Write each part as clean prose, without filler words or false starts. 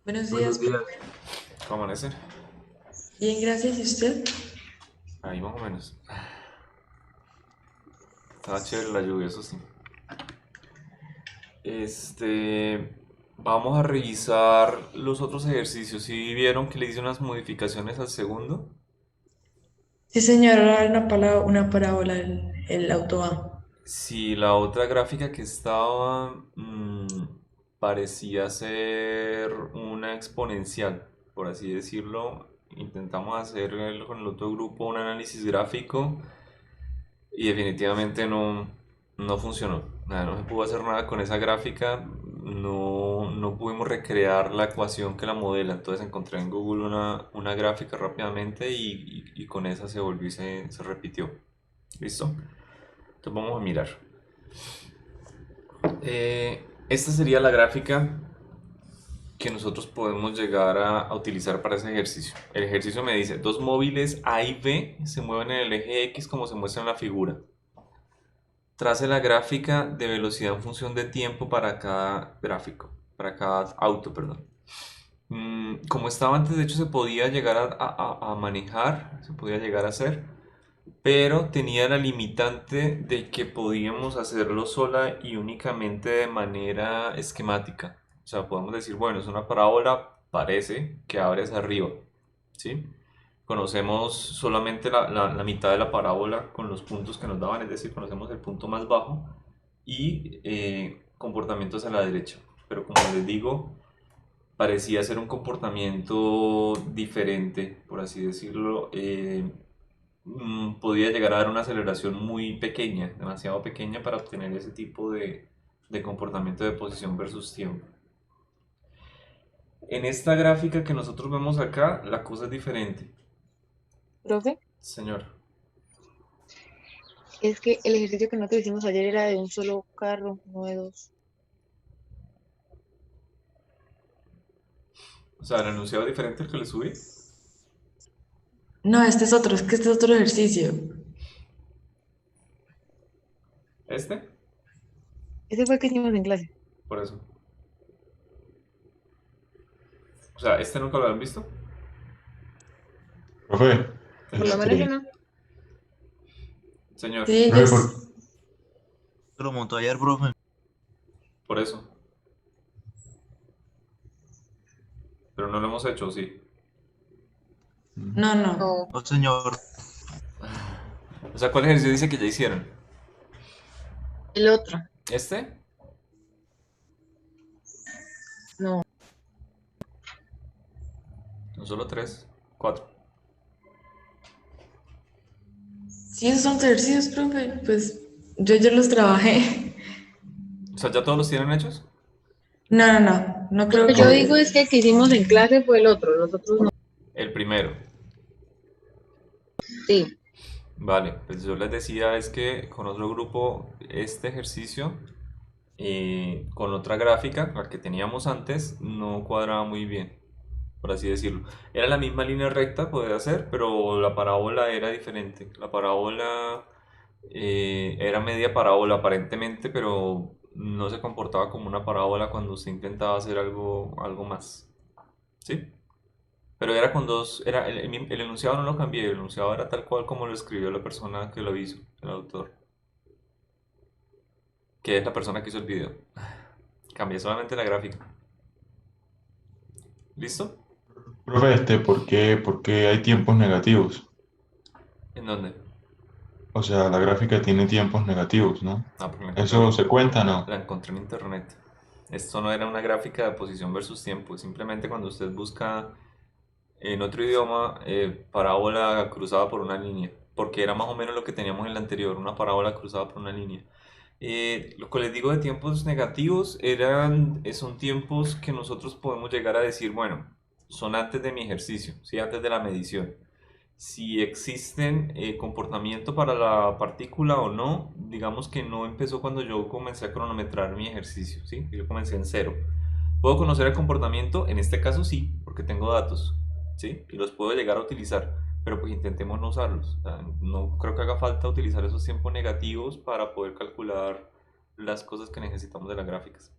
Buenos Buenos días, días. profe. ¿Cómo amanece? Bien, gracias. ¿Y usted? Ahí más o menos. Estaba chévere la lluvia, eso sí. Vamos a revisar los otros ejercicios. Si vieron que le hice unas modificaciones al segundo, Sí, señora, una parábola, el autobahn. si la otra gráfica que estaba parecía ser una exponencial, por así decirlo, intentamos hacer con el otro grupo un análisis gráfico y definitivamente no funcionó. Nada, no se pudo hacer nada con esa gráfica, no pudimos recrear la ecuación que la modela. Entonces encontré en Google una gráfica rápidamente y con esa se volvió y se repitió. ¿Listo? Entonces vamos a mirar. Esta sería la gráfica que nosotros podemos llegar a utilizar para ese ejercicio. El ejercicio me dice, dos móviles A y B se mueven en el eje X como se muestra en la figura. Trace la gráfica de velocidad en función de tiempo para cada gráfico, para cada auto, perdón. Como estaba antes, de hecho, se podía llegar a manejar, se podía llegar a hacer, pero tenía la limitante de que podíamos hacerlo sola y únicamente de manera esquemática. O sea, podemos decir, bueno, es una parábola, parece que abre hacia arriba, ¿sí? Conocemos solamente la mitad de la parábola con los puntos que nos daban, es decir, conocemos el punto más bajo y comportamientos a la derecha. Pero como les digo, parecía ser un comportamiento diferente, por así decirlo. Podía llegar a dar una aceleración muy pequeña, demasiado pequeña para obtener ese tipo de comportamiento de posición versus tiempo. En esta gráfica que nosotros vemos acá, la cosa es diferente. Profe, Señor. es que el ejercicio que nosotros hicimos ayer era de un solo carro, no de dos. O sea, el enunciado es diferente al que le subí. No, este es otro, es que este es otro ejercicio. Este, Ese fue el que hicimos en clase. por eso. O sea, este nunca lo habían visto. Profe, Por lo menos yo este, no. Señor, Sí, profe, ellos. Lo montó ayer, profe. por eso. Pero no lo hemos hecho, sí. No, no. No, No, señor. O sea, ¿cuál ejercicio dice que ya hicieron? el otro. ¿Este? No. No solo tres, cuatro. Sí, esos son ejercicios, profe. Pues yo ya los trabajé. O sea, ¿ya todos los tienen hechos? No, no, no. No Lo creo que yo digo que. es que el que hicimos en clase fue el otro, los otros no. El primero. Sí. Vale, pues yo les decía es que con otro grupo este ejercicio con otra gráfica, la que teníamos antes, no cuadraba muy bien, por así decirlo. Era la misma línea recta, podía hacer, pero la parábola era diferente. La parábola era media parábola aparentemente, pero no se comportaba como una parábola cuando usted intentaba hacer algo más. ¿Sí? Pero era con dos, era el enunciado no lo cambié, el enunciado era tal cual como lo escribió la persona que lo hizo, el autor, que es la persona que hizo el video. Cambié solamente la gráfica. ¿Listo? profe, ¿por qué hay tiempos negativos? ¿En dónde? O sea, la gráfica tiene tiempos negativos, ¿no? Ah, porque ¿Eso se cuenta, no? la encontré en internet. Esto no era una gráfica de posición versus tiempo, simplemente cuando usted busca en otro idioma parábola cruzada por una línea, porque era más o menos lo que teníamos en el anterior, una parábola cruzada por una línea. Lo que les digo de tiempos negativos son tiempos que nosotros podemos llegar a decir, bueno, son antes de mi ejercicio, ¿sí? Antes de la medición. Si existen comportamiento para la partícula o no, digamos que no empezó cuando yo comencé a cronometrar mi ejercicio, ¿sí? Yo comencé en cero. ¿Puedo conocer el comportamiento? En este caso sí, porque tengo datos, ¿sí? Y los puedo llegar a utilizar, pero pues intentemos no usarlos. O sea, no creo que haga falta utilizar esos tiempos negativos para poder calcular las cosas que necesitamos de las gráficas.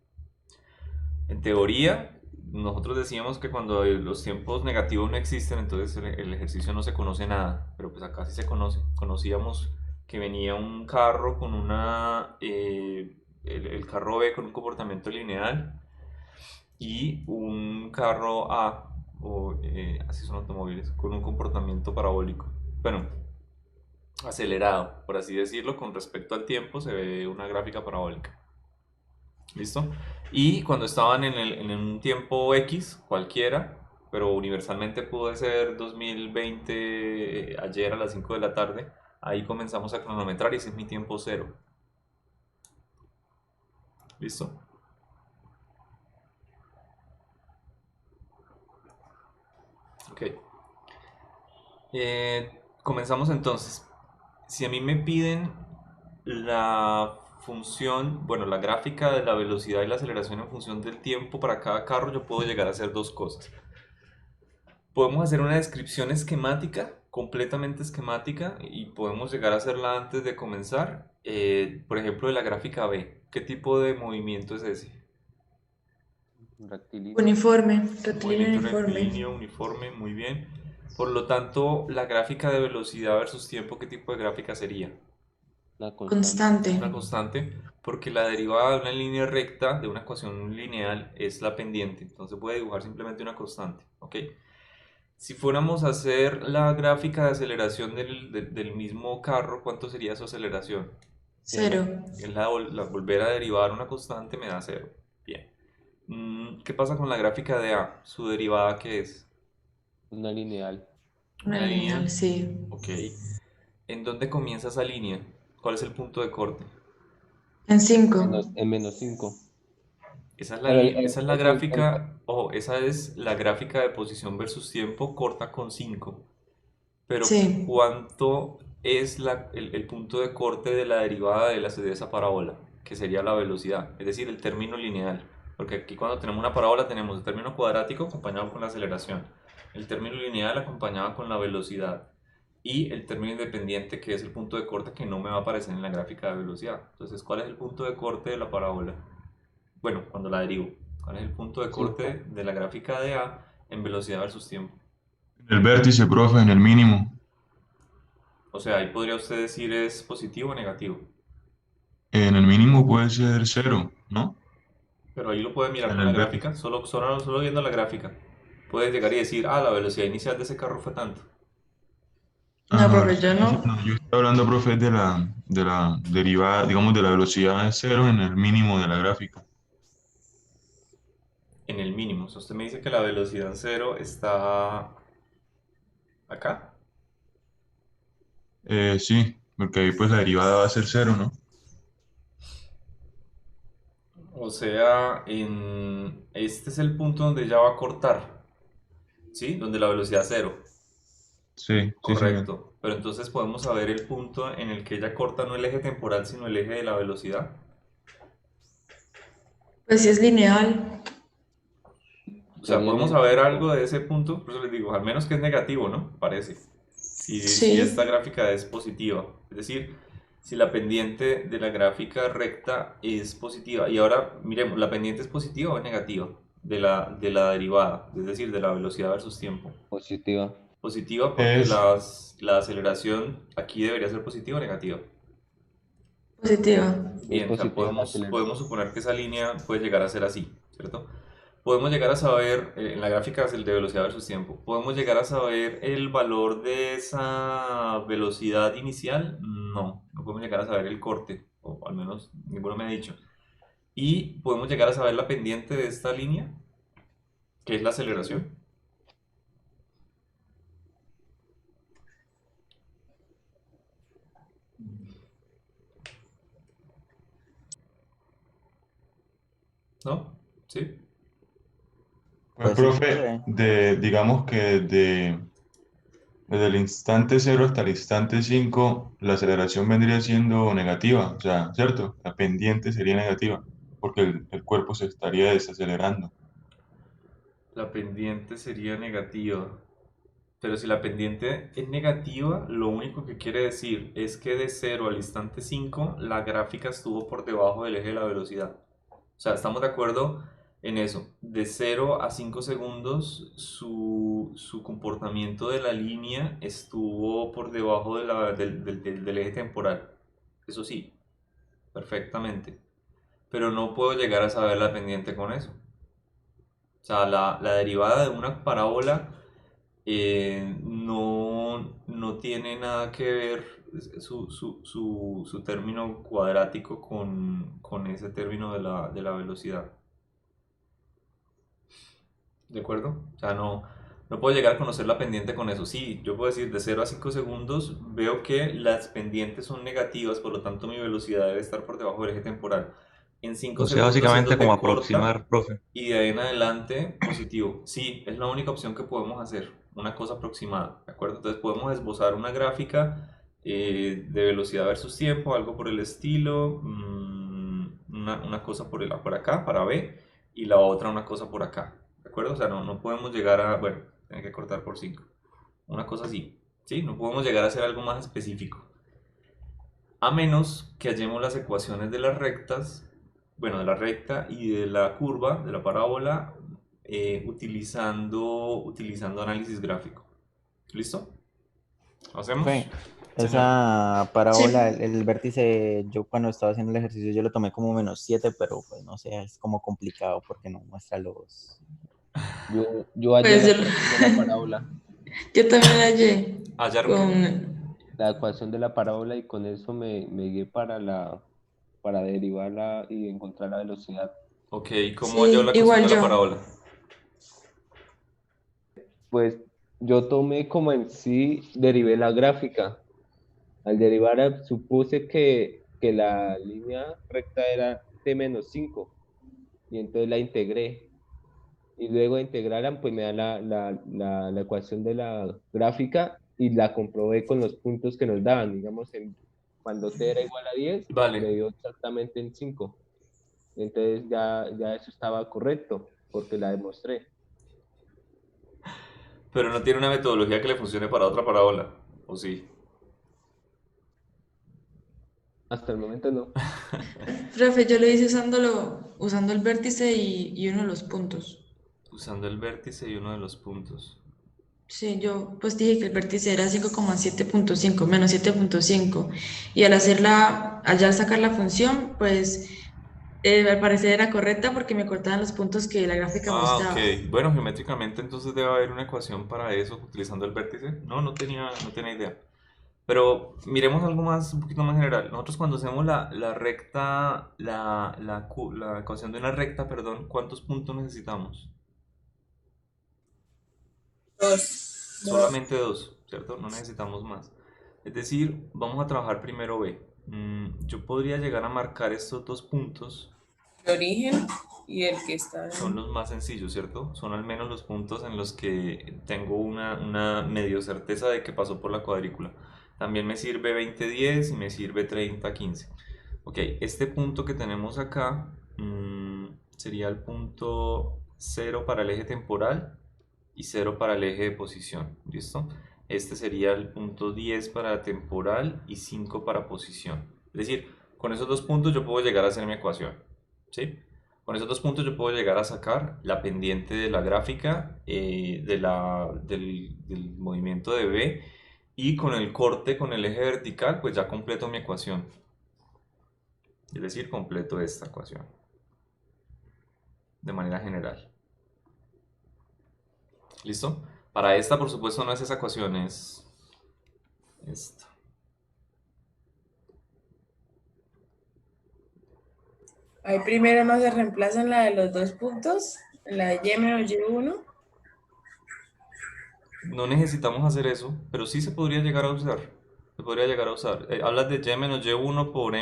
En teoría, nosotros decíamos que cuando los tiempos negativos no existen, entonces el ejercicio no se conoce nada, pero pues acá sí se conoce. Conocíamos que venía un carro con el carro B con un comportamiento lineal y un carro A, así son automóviles, con un comportamiento parabólico. Bueno, acelerado, por así decirlo, con respecto al tiempo se ve una gráfica parabólica. ¿Listo? Y cuando estaban en un tiempo X, cualquiera, pero universalmente pudo ser 2020, ayer a las 5 de la tarde, ahí comenzamos a cronometrar y ese es mi tiempo cero. ¿Listo? Ok. Comenzamos entonces. Si a mí me piden la función, bueno, la gráfica de la velocidad y la aceleración en función del tiempo para cada carro, yo puedo llegar a hacer dos cosas. Podemos hacer una descripción esquemática, completamente esquemática, y podemos llegar a hacerla antes de comenzar. Por ejemplo, de la gráfica B. ¿Qué tipo de movimiento es ese? Rectilíneo. Uniforme, rectilíneo Movimiento uniforme. rectilíneo, uniforme, muy bien. Por lo tanto, la gráfica de velocidad versus tiempo, ¿qué tipo de gráfica sería? La Constante. Una constante, porque la derivada de una línea recta, de una ecuación lineal, es la pendiente. Entonces voy a dibujar simplemente una constante, ¿ok? Si fuéramos a hacer la gráfica de aceleración del mismo carro, ¿cuánto sería su aceleración? Cero. Es volver a derivar una constante me da cero. Bien. ¿Qué pasa con la gráfica de A? ¿Su derivada qué es? Una lineal. Una Una línea. lineal, sí. Ok. ¿En dónde comienza esa línea? ¿Cuál es el punto de corte? En 5. En menos 5. Esa es Pero esa es la gráfica, ojo, esa es la gráfica de posición versus tiempo corta con 5. Pero Sí. ¿cuánto es el punto de corte de la derivada de esa parábola? Que sería la velocidad, es decir, el término lineal. Porque aquí cuando tenemos una parábola tenemos el término cuadrático acompañado con la aceleración, el término lineal acompañado con la velocidad y el término independiente que es el punto de corte que no me va a aparecer en la gráfica de velocidad. Entonces, ¿cuál es el punto de corte de la parábola? Bueno, cuando la derivo. ¿Cuál es el punto de corte de la gráfica de A en velocidad versus tiempo? En el vértice, profe, en el mínimo. O sea, ahí podría usted decir es positivo o negativo. En el mínimo puede ser cero, ¿no? Pero ahí lo puede mirar En con la el vértice. gráfica, solo viendo la gráfica. Puede llegar y decir, ah, la velocidad inicial de ese carro fue tanto. No, Ajá, profe, yo no. no, yo estoy hablando, profe, de la derivada, digamos, de la velocidad de cero en el mínimo de la gráfica. En el mínimo. O sea, usted me dice que la velocidad cero está acá. Sí, porque ahí pues la derivada va a ser cero, ¿no? O sea, este es el punto donde ya va a cortar. ¿Sí? Donde la velocidad cero. Sí, sí, señor. Correcto. Pero entonces podemos saber el punto en el que ella corta no el eje temporal, sino el eje de la velocidad. Pues si es lineal. O sea, Sería podemos menos saber 5. algo de ese punto, por eso les digo, al menos que es negativo, ¿no? Parece. Si esta Sí. gráfica es positiva. Es decir, si la pendiente de la gráfica recta es positiva. Y ahora, miremos, ¿la pendiente es positiva o es negativa? De la derivada, es decir, de la velocidad versus tiempo. Positiva. Positiva porque Es, la aceleración aquí debería ser positiva o negativa. Positiva. Es Bien, o sea, positiva la podemos aceleración. suponer que esa línea puede llegar a ser así, ¿cierto? Podemos llegar a saber, en la gráfica es el de velocidad versus tiempo, podemos llegar a saber el valor de esa velocidad inicial. No podemos llegar a saber el corte, o al menos ninguno me ha dicho. Y podemos llegar a saber la pendiente de esta línea, que es la aceleración. ¿No? ¿Sí? pues, Pues sí, profe, profe. digamos que desde el instante cero hasta el instante 5 la aceleración vendría siendo negativa, o sea, ¿cierto? La pendiente sería negativa, porque el cuerpo se estaría desacelerando. La pendiente sería negativa. Pero si la pendiente es negativa, lo único que quiere decir es que de 0 al instante 5 la gráfica estuvo por debajo del eje de la velocidad. O sea, estamos de acuerdo en eso. De 0 a 5 segundos, su comportamiento de la línea estuvo por debajo del eje temporal. Eso sí, perfectamente. Pero no puedo llegar a saber la pendiente con eso. O sea, la derivada de una parábola no tiene nada que ver su término cuadrático con ese término de la velocidad. ¿De acuerdo? O sea, no puedo llegar a conocer la pendiente con eso. Sí, yo puedo decir de 0 a 5 segundos, veo que las pendientes son negativas, por lo tanto mi velocidad debe estar por debajo del eje temporal. En 5 O sea, segundos es básicamente como donde corta aproximar, profe. y de ahí en adelante positivo. Sí, es la única opción que podemos hacer, una cosa aproximada, ¿de acuerdo? Entonces podemos esbozar una gráfica de velocidad versus tiempo, algo por el estilo, una cosa por acá, para B, y la otra una cosa por acá, ¿de acuerdo? O sea, no podemos llegar a, bueno, tener que cortar por 5, una cosa así, ¿sí? No podemos llegar a hacer algo más específico. A menos que hallemos las ecuaciones de las rectas, bueno, de la recta y de la curva, de la parábola, utilizando análisis gráfico. ¿Listo? ¿Lo hacemos? Profe, Señor. esa parábola, Sí, el vértice, yo cuando estaba haciendo el ejercicio yo lo tomé como -7, pero pues no sé, es como complicado porque no muestra los... Yo hallé pues la yo, ecuación de la parábola, yo también la hallé ¿Hallaron qué? con... la ecuación de la parábola y con eso me guié para derivarla y encontrar la velocidad. Ok, ¿cómo halló Sí, la ecuación igual de la yo. parábola? Pues yo tomé como en sí, derivé la gráfica. Al derivar supuse que la línea recta era t-5 y entonces la integré. Y luego de integrarla, pues me da la ecuación de la gráfica y la comprobé con los puntos que nos daban. Digamos, cuando t era igual a 10 Vale, me dio exactamente en 5. Entonces ya eso estaba correcto porque la demostré. pero no tiene una metodología que le funcione para otra parábola, ¿o sí? Hasta el momento no. Profe, yo lo hice usando el vértice y uno de los puntos. Usando el vértice y uno de los puntos. Sí, yo pues dije que el vértice era 5,7.5 menos 7.5 y al sacar la función, pues al parecer era correcta porque me cortaban los puntos que la gráfica Ah, ok. mostraba. Bueno, geométricamente entonces debe haber una ecuación para eso utilizando el vértice. No tenía idea. Pero miremos algo más, un poquito más general. Nosotros cuando hacemos la recta, la ecuación de una recta, perdón, ¿cuántos puntos necesitamos? Solamente dos, ¿cierto? No necesitamos más. Es decir, vamos a trabajar primero B. Yo podría llegar a marcar estos dos puntos. El origen y el que está Son en... los más sencillos, ¿cierto? Son al menos los puntos en los que tengo una medio certeza de que pasó por la cuadrícula. También me sirve 20-10 y me sirve 30-15. Ok, este punto que tenemos acá sería el punto 0 para el eje temporal y 0 para el eje de posición. ¿Listo? Este sería el punto 10 para temporal y 5 para posición. Es decir, con esos dos puntos yo puedo llegar a hacer mi ecuación. ¿Sí? Con esos dos puntos yo puedo llegar a sacar la pendiente de la gráfica del movimiento de B y con el corte con el eje vertical pues ya completo mi ecuación. Es decir, completo esta ecuación de manera general. ¿Listo? Para esta por supuesto no es esa ecuación, es esta. Ahí primero no se reemplazan la de los dos puntos, la de y menos y1. No necesitamos hacer eso, pero sí se podría llegar a usar. Se podría llegar a usar. Hablas de y menos y1 por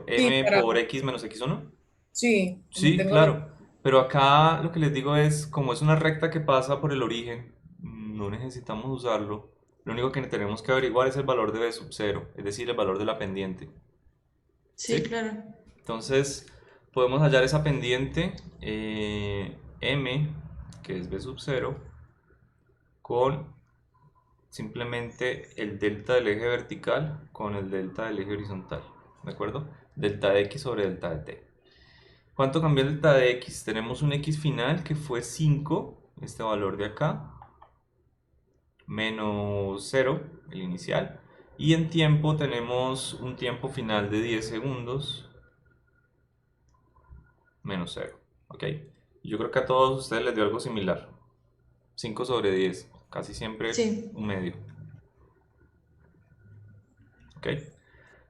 Sí, m por x menos x1. sí, como Sí, tengo los... claro. Pero acá lo que les digo es, como es una recta que pasa por el origen, no necesitamos usarlo. Lo único que tenemos que averiguar es el valor de b sub 0, es decir, el valor de la pendiente. Sí, ¿Sí? claro. Entonces, podemos hallar esa pendiente m, que es b sub 0, con simplemente el delta del eje vertical con el delta del eje horizontal, ¿de acuerdo? Delta de x sobre delta de t. ¿Cuánto cambió el delta de x? Tenemos un x final que fue 5, este valor de acá, menos 0, el inicial. Y en tiempo tenemos un tiempo final de 10 segundos, menos 0. ¿Ok? Yo creo que a todos ustedes les dio algo similar. 5 sobre 10, casi siempre Sí. un medio. ¿Ok?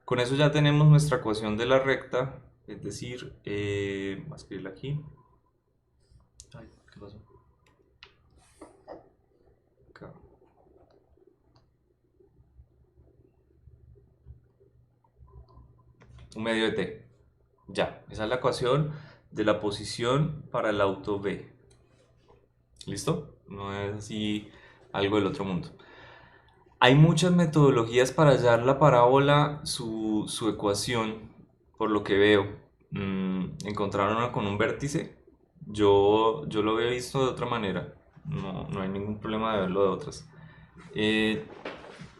Con eso ya tenemos nuestra ecuación de la recta, es decir, voy a escribirla aquí. Ay, ¿qué pasó? Acá. Un medio de t. Ya, esa es la ecuación de la posición para el auto B. ¿Listo? No es así algo del otro mundo. Hay muchas metodologías para hallar la parábola, su ecuación, por lo que veo. Encontraron una con un vértice. Yo lo había visto de otra manera. No hay ningún problema de verlo de otras.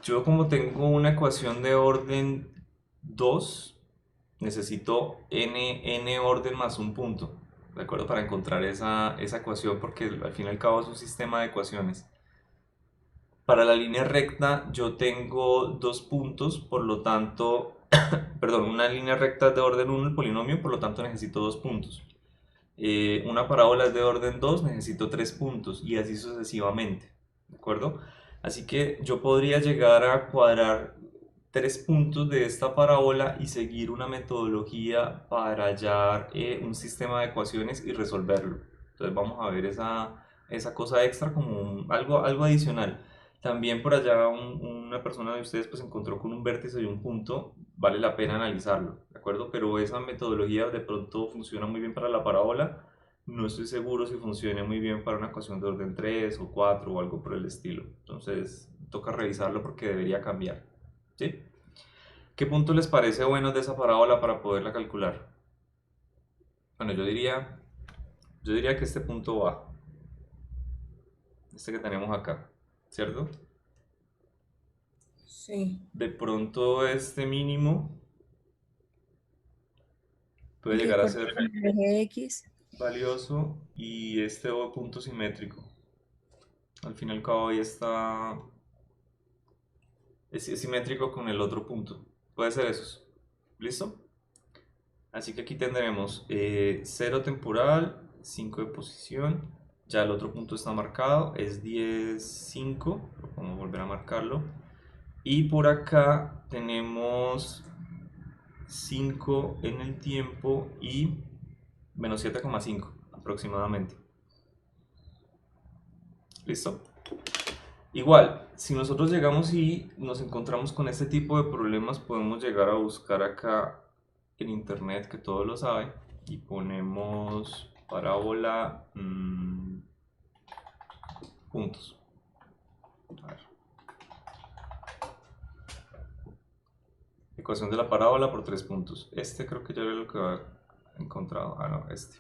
Yo como tengo una ecuación de orden 2, necesito n orden más un punto, ¿de acuerdo? Para encontrar esa ecuación, porque al fin y al cabo es un sistema de ecuaciones. Para la línea recta yo tengo 2 puntos, por lo tanto, perdón, una línea recta es de orden 1 el polinomio, por lo tanto necesito 2 puntos. Una parábola es de orden 2, necesito 3 puntos y así sucesivamente, ¿de acuerdo? Así que yo podría llegar a cuadrar 3 puntos de esta parábola y seguir una metodología para hallar un sistema de ecuaciones y resolverlo. Entonces vamos a ver esa cosa extra como algo adicional. También por allá una persona de ustedes pues encontró con un vértice y un punto, vale la pena analizarlo, ¿de acuerdo? Pero esa metodología de pronto funciona muy bien para la parábola, no estoy seguro si funcione muy bien para una ecuación de orden 3 o 4 o algo por el estilo. Entonces toca revisarlo porque debería cambiar, ¿sí? ¿Qué punto les parece bueno de esa parábola para poderla calcular? Bueno, yo diría que este punto va, este que tenemos acá, ¿cierto? Sí. De pronto este mínimo puede Y que llegar a corte ser con el eje X. valioso y este punto simétrico. Al fin y al cabo ahí está, es simétrico con el otro punto. Puede ser esos. ¿Listo? Así que aquí tendremos 0 temporal, 5 de posición. Ya el otro punto está marcado, es 10, 5. Vamos a volver a marcarlo. Y por acá tenemos 5 en el tiempo y menos 7,5 aproximadamente. ¿Listo? Igual, si nosotros llegamos y nos encontramos con este tipo de problemas, podemos llegar a buscar acá en internet, que todo lo sabe, y ponemos parábola puntos. A ver. Ecuación de la parábola por 3 puntos. Este creo que ya era lo que había encontrado. Ah, no, este.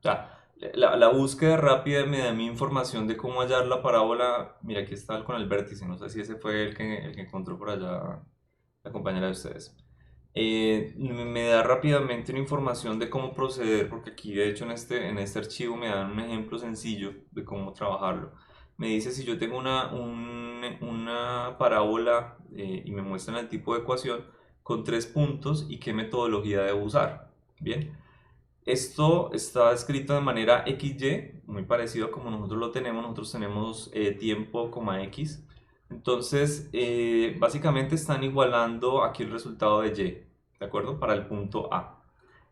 Ya. La búsqueda rápida me da mi información de cómo hallar la parábola. Mira, aquí está con el vértice. No sé si ese fue el que encontró por allá la compañera de ustedes. Me da rápidamente una información de cómo proceder, porque aquí de hecho en este archivo me dan un ejemplo sencillo de cómo trabajarlo. Me dice si yo tengo una parábola y me muestran el tipo de ecuación con 3 puntos y qué metodología debo usar. Bien. Esto está escrito de manera XY, muy parecido a como nosotros lo tenemos. Nosotros tenemos tiempo, x. Entonces, básicamente están igualando aquí el resultado de Y, ¿de acuerdo? Para el punto A.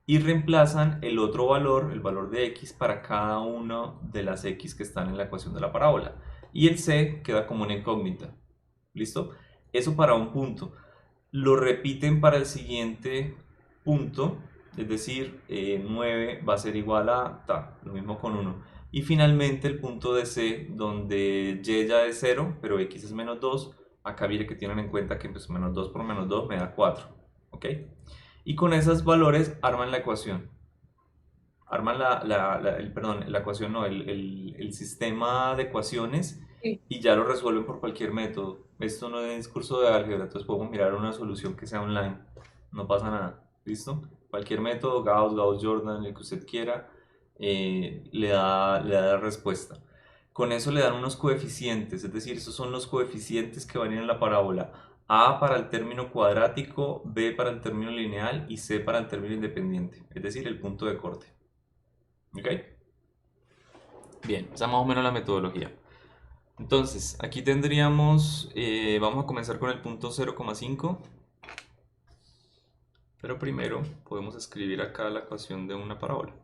Y reemplazan el otro valor, el valor de X, para cada una de las X que están en la ecuación de la parábola. Y el C queda como una incógnita. ¿Listo? Eso para un punto. Lo repiten para el siguiente punto. Es decir, 9 va a ser igual a ta, lo mismo con 1. Y finalmente el punto de C, donde Y ya es 0, pero X es menos 2. Acá mire que tienen en cuenta que pues, menos 2 por menos 2 me da 4. ¿Ok? Y con esos valores arman la ecuación. Arman la ecuación, no, el sistema de ecuaciones Sí. y ya lo resuelven por cualquier método. Esto no es curso de álgebra, entonces podemos mirar una solución que sea online. No pasa nada. ¿Listo? Cualquier método, Gauss, Jordan, el que usted quiera, le da la respuesta. Con eso le dan unos coeficientes, es decir, esos son los coeficientes que van a ir en la parábola. A para el término cuadrático, B para el término lineal y C para el término independiente, es decir, el punto de corte. ¿Ok? Bien, esa es más o menos la metodología. Entonces, aquí tendríamos, vamos a comenzar con el punto 0,5. Pero primero podemos escribir acá la ecuación de una parábola.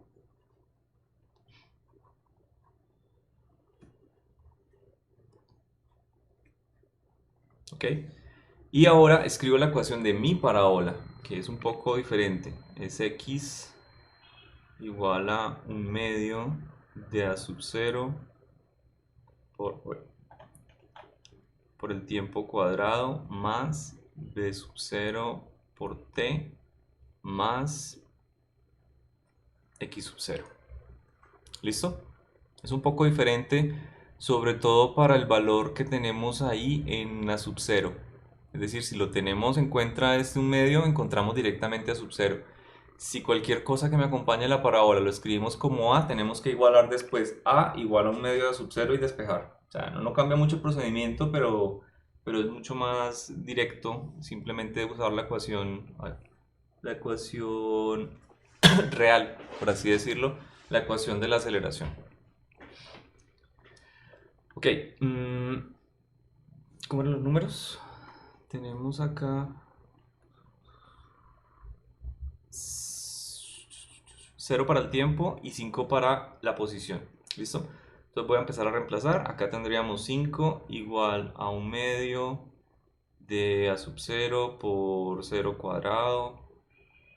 ¿Ok? Y ahora escribo la ecuación de mi parábola, que es un poco diferente. Es x igual a 1/2 de a sub 0 por el tiempo cuadrado más b sub 0 por t más x sub 0. ¿Listo? Es un poco diferente, sobre todo para el valor que tenemos ahí en a sub 0. Es decir, si lo tenemos en cuenta desde un medio, encontramos directamente a sub 0. Si cualquier cosa que me acompañe en la parábola lo escribimos como a, tenemos que igualar después a igual a 1/2 de a sub 0 y despejar. O sea, no cambia mucho el procedimiento, pero es mucho más directo. Simplemente usar la ecuación real, por así decirlo, la ecuación de la aceleración. Ok, ¿cómo eran los números? Tenemos acá 0 para el tiempo y 5 para la posición. ¿Listo? Entonces voy a empezar a reemplazar. Acá tendríamos 5 igual a 1/2 de a sub 0 por 0 cuadrado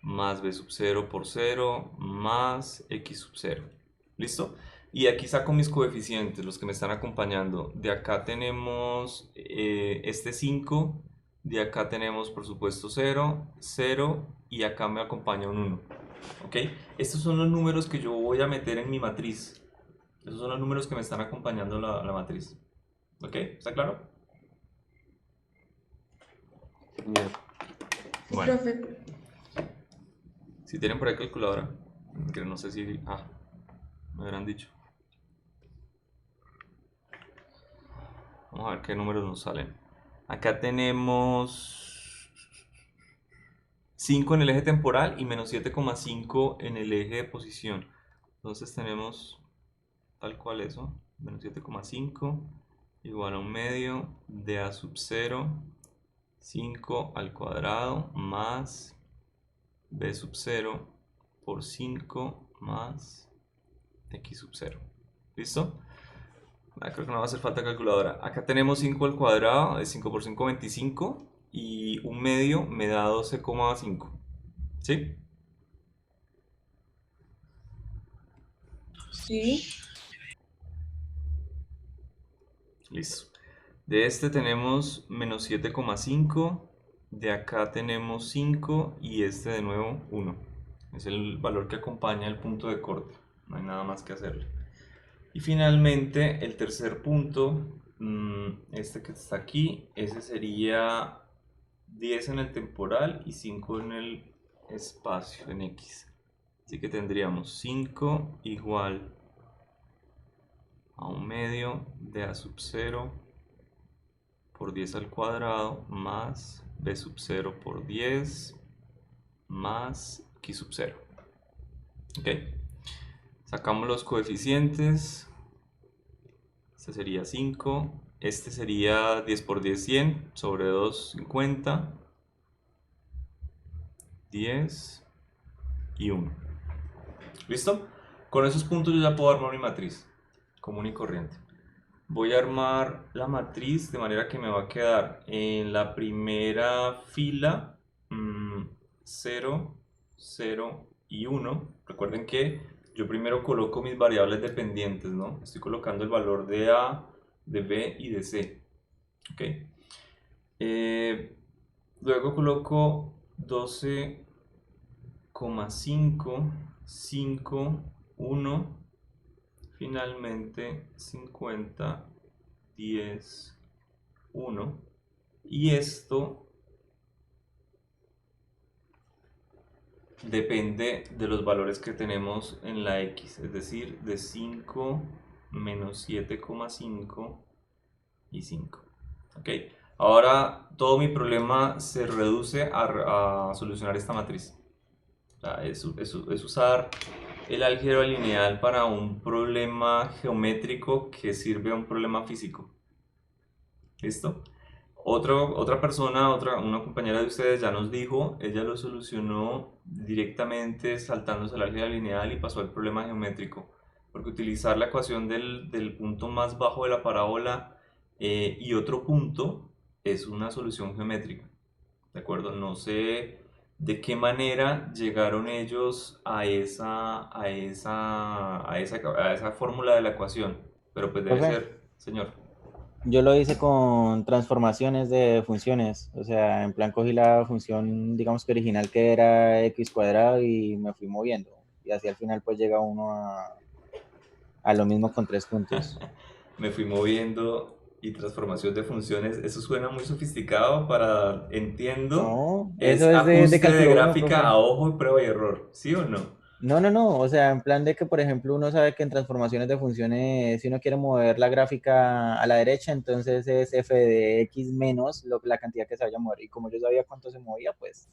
más b sub 0 por 0 más x sub 0. ¿Listo? Y aquí saco mis coeficientes, los que me están acompañando. De acá tenemos este 5, de acá tenemos por supuesto 0, 0 y acá me acompaña un 1. ¿Ok? Estos son los números que yo voy a meter en mi matriz. Esos son los números que me están acompañando la matriz. ¿Ok? ¿Está claro? Bien. Sí, Bueno. profe. Si tienen por ahí calculadora, que no sé si... me habrán dicho. Vamos a ver qué números nos salen. Acá tenemos 5 en el eje temporal y menos 7,5 en el eje de posición. Entonces tenemos tal cual eso, menos 7,5 igual a 1/2 de a sub 0, 5 al cuadrado más b sub 0 por 5 más x sub 0. ¿Listo? Creo que no va a hacer falta calculadora. Acá tenemos 5 al cuadrado, es 5 por 5, 25. Y 1/2 me da 12,5. ¿Sí? Sí. Listo. De este tenemos menos 7,5. De acá tenemos 5. Y este de nuevo 1. Es el valor que acompaña el punto de corte. No hay nada más que hacerle. Y finalmente el tercer punto, este que está aquí, ese sería 10 en el temporal y 5 en el espacio, en x. Así que tendríamos 5 igual a 1/2 de a sub 0 por 10 al cuadrado más b sub 0 por 10 más x sub 0. ¿Ok? Sacamos los coeficientes. Este sería 5. Este sería 10 por 10, 100 sobre 2, 50. 10 y 1. ¿Listo? Con esos puntos yo ya puedo armar mi matriz común y corriente. Voy a armar la matriz de manera que me va a quedar en la primera fila 0, 0 y 1. Recuerden que yo primero coloco mis variables dependientes, ¿no? Estoy colocando el valor de A, de B y de C. ¿Ok? Luego coloco 12,5, 5, 1, finalmente 50, 10, 1. Y esto depende de los valores que tenemos en la X, es decir, de 5, menos 7,5 y 5. ¿Ok? Ahora todo mi problema se reduce a solucionar esta matriz. O sea, es usar el álgebra lineal para un problema geométrico que sirve a un problema físico. ¿Listo? Otra persona, una compañera de ustedes ya nos dijo, ella lo solucionó directamente saltándose el álgebra lineal y pasó al problema geométrico. Porque utilizar la ecuación del punto más bajo de la parábola y otro punto es una solución geométrica. ¿De acuerdo? No sé de qué manera llegaron ellos a esa fórmula de la ecuación, pero pues debe Profe, ser, señor. yo lo hice con transformaciones de funciones. O sea, en plan cogí la función, digamos que original, que era x cuadrado, y me fui moviendo. Y así al final pues llega uno a lo mismo con 3 puntos. Me fui moviendo y transformación de funciones. Eso suena muy sofisticado para, entiendo, No, eso es es de ajuste de cálculo 1, gráfica profe. a ojo y prueba y error, ¿sí o no? No, o sea, en plan de que, por ejemplo, uno sabe que en transformaciones de funciones, si uno quiere mover la gráfica a la derecha, entonces es f de x menos la cantidad que se vaya a mover. Y como yo sabía cuánto se movía, pues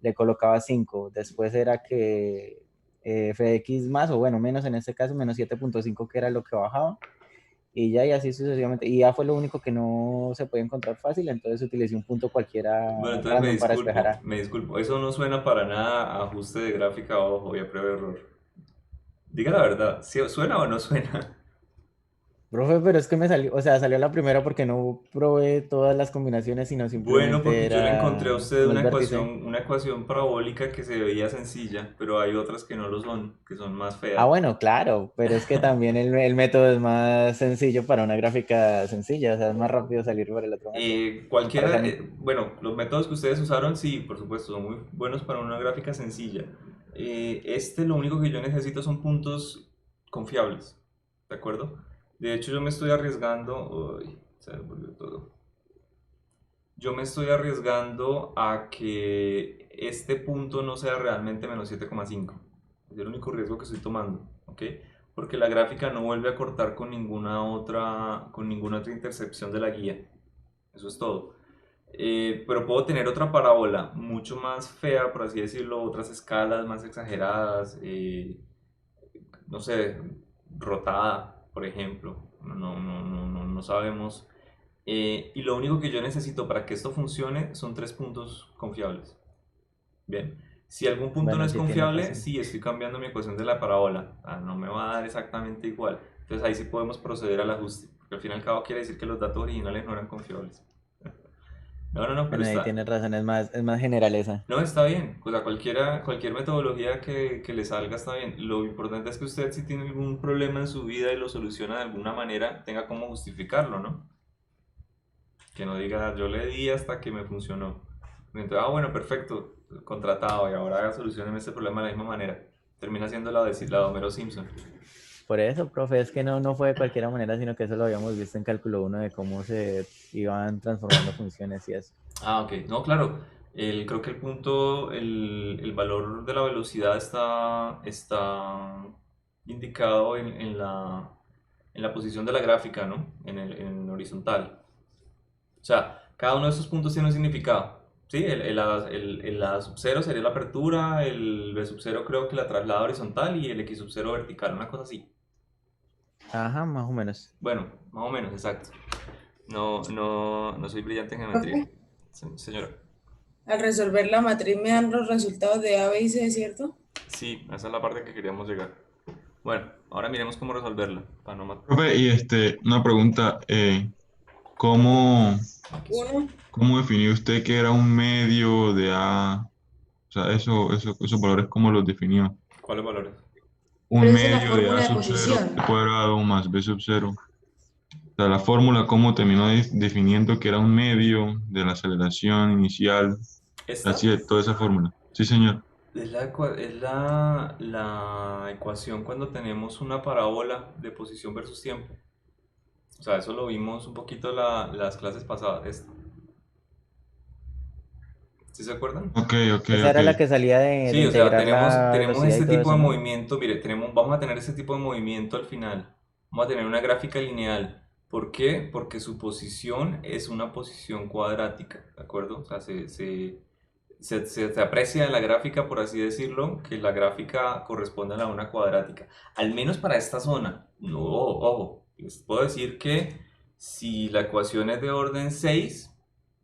le colocaba 5. Después era que f de x más, o bueno, menos en este caso, menos 7,5, que era lo que bajaba. Y ya, y así sucesivamente. Y ya fue lo único que no se puede encontrar fácil, entonces utilicé un punto cualquiera Bueno, entonces random para despejar A. me disculpo. Eso no suena para nada a ajuste de gráfica a ojo y a prueba y error. Diga la verdad, ¿sí suena o no suena? Profe, pero es que me salió, o sea, salió la primera porque no probé todas las combinaciones, sino Bueno, simplemente porque yo le encontré a era usted los vértices. una ecuación parabólica que se veía sencilla, pero hay otras que no lo son, que son más Ah, feas. bueno, claro, pero es que también el método es más sencillo para una gráfica sencilla, o sea, es más rápido salir por el otro método, me parece a Cualquiera, mí. bueno, los métodos que ustedes usaron, sí, por supuesto, son muy buenos para una gráfica sencilla. Lo único que yo necesito son puntos confiables, ¿de acuerdo? De hecho, yo me estoy arriesgando, uy, se volvió todo. Yo me estoy arriesgando a que este punto no sea realmente menos 7,5. Es el único riesgo que estoy tomando, ¿ok? Porque la gráfica no vuelve a cortar con ninguna otra intersección de la guía. Eso es todo. Pero puedo tener otra parábola mucho más fea, por así decirlo, otras escalas más exageradas, no sé, rotada, por ejemplo. No sabemos. Y lo único que yo necesito para que esto funcione son 3 puntos confiables. Bien. Si algún punto no Bueno, es sí tiene confiable, razón. sí estoy cambiando mi ecuación de la parábola. No me va a dar exactamente igual. Entonces ahí sí podemos proceder al ajuste. Porque al fin y al cabo quiere decir que los datos originales no eran confiables. No, pero Bueno, ahí está. tiene razón, es más general esa. No, está bien. O sea, cualquier metodología que le salga está bien. Lo importante es que usted, si tiene algún problema en su vida y lo soluciona de alguna manera, tenga cómo justificarlo, ¿no? Que no diga, yo le di hasta que me funcionó. Entonces, bueno, perfecto, contratado, y ahora solucionen este problema de la misma manera. Termina siendo la de Homero Simpson. Por eso, profe, es que no fue de cualquier manera, sino que eso lo habíamos visto en cálculo 1 de cómo se iban transformando funciones y eso. Ah, ok. No, claro. Creo que el valor de la velocidad está indicado en la posición de la gráfica, ¿no? En horizontal. O sea, cada uno de esos puntos tiene un significado. Sí, el A sub 0 sería la apertura, el B sub 0 creo que la traslada horizontal y el X sub 0 vertical, una cosa así. Ajá, más o menos. Bueno, más o menos, exacto. No soy brillante en geometría. Profe, Señora. al resolver la matriz me dan los resultados de A, B y C, ¿cierto? Sí, esa es la parte que queríamos llegar. Bueno, ahora miremos cómo resolverla. Para no Profe, y una pregunta, ¿cómo, Uno, cómo definió usted que era un medio de A? O sea, esos valores, ¿cómo los definió? ¿Cuáles valores? Pero Un esa es la medio de A fórmula de sub 0 posición. al cuadrado más B sub 0. O sea, la fórmula, ¿cómo terminó definiendo que era un medio de la aceleración inicial? ¿Esta? Así es, toda esa fórmula. Sí, señor. Es la ecuación cuando tenemos una parábola de posición versus tiempo. O sea, eso lo vimos un poquito las clases pasadas. ¿Sí se acuerdan? Ok, ok, Esa era la ok. que salía de Sí, o sea, integrar la tenemos velocidad y este todo tipo de eso, ¿no? movimiento, mire, vamos a tener este tipo de movimiento al final. Vamos a tener una gráfica lineal. ¿Por qué? Porque su posición es una posición cuadrática, ¿de acuerdo? O sea, se aprecia en la gráfica, por así decirlo, que la gráfica corresponde a una cuadrática. Al menos para esta zona. No, ojo, les puedo decir que si la ecuación es de orden 6,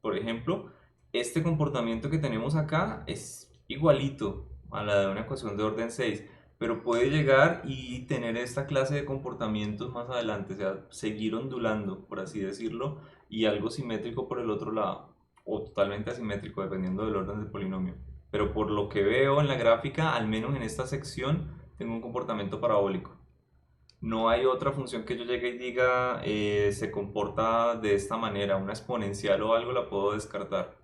por ejemplo, este comportamiento que tenemos acá es igualito a la de una ecuación de orden 6, pero puede llegar y tener esta clase de comportamientos más adelante, o sea, seguir ondulando, por así decirlo, y algo simétrico por el otro lado, o totalmente asimétrico, dependiendo del orden del polinomio. Pero por lo que veo en la gráfica, al menos en esta sección, tengo un comportamiento parabólico. No hay otra función que yo llegue y diga se comporta de esta manera, una exponencial o algo la puedo descartar.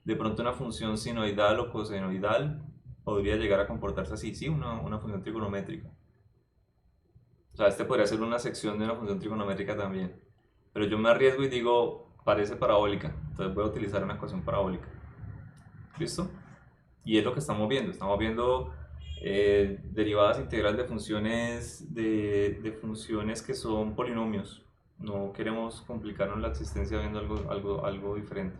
De pronto una función sinoidal o cosenoidal podría llegar a comportarse así, sí, una función trigonométrica. O sea, este podría ser una sección de una función trigonométrica también. Pero yo me arriesgo y digo, parece parabólica, entonces voy a utilizar una ecuación parabólica. ¿Listo? Y es lo que estamos viendo derivadas integrales de funciones que son polinomios. No queremos complicarnos la existencia viendo algo diferente.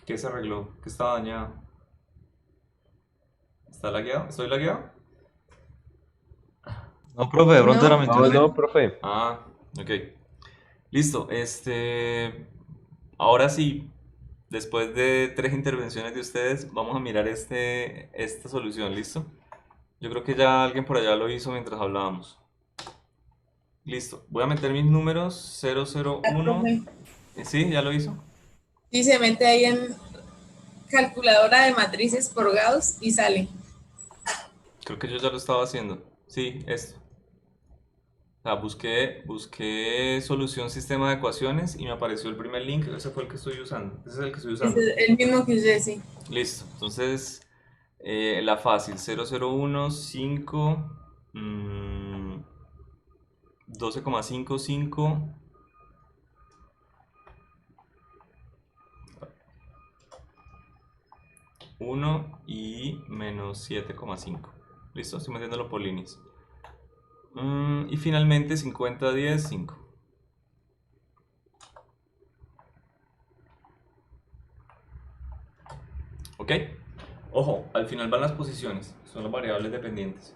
¿Qué se arregló? ¿Qué está dañado? ¿Está lagueado? ¿Estoy lagueado? No, profe, de pronto era mi No, No, internet. no, profe. Ah, ok. Listo. Ahora sí, después de 3 intervenciones de ustedes, vamos a mirar esta solución, ¿listo? Yo creo que ya alguien por allá lo hizo mientras hablábamos. Listo. Voy a meter mis números 001. profe. ¿Sí? ¿Ya lo hizo? Sí, se mete ahí en calculadora de matrices por Gauss y sale. Creo que yo ya lo estaba haciendo. Sí, esto. O sea, busqué solución sistema de ecuaciones y me apareció el primer link. Ese fue el que estoy usando. Ese es el que estoy usando. Es el mismo que usted, sí. Listo. Entonces, la fácil. 001, 5, 12,55, 1 y menos 7,5. Listo, estoy metiéndolo por líneas. Y finalmente 50, 10, 5. ¿Ok? Ojo, al final van las posiciones, son las variables dependientes.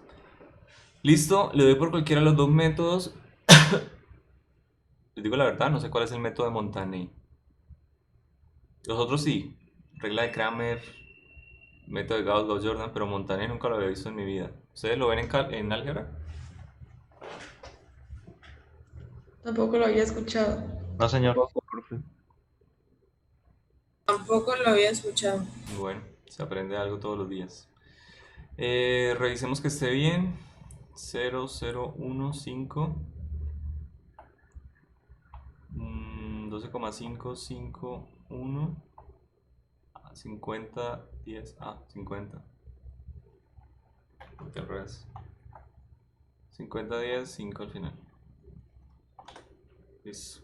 Listo, le doy por cualquiera de los dos métodos. Les digo la verdad, no sé cuál es el método de Montagne. Los otros sí, regla de Kramer, método de Gauss, Gauss-Jordan, pero Montagne nunca lo había visto en mi vida. ¿Ustedes lo ven en álgebra? Tampoco lo había escuchado. No, señor. Tampoco, profe. Tampoco lo había escuchado. Bueno, se aprende algo todos los días. Revisemos que esté bien. 0, 0, 1, 5. 12,5, 5, 1. 50, 10. 50. Porque al revés. 50, 10, 5 al final. Listo.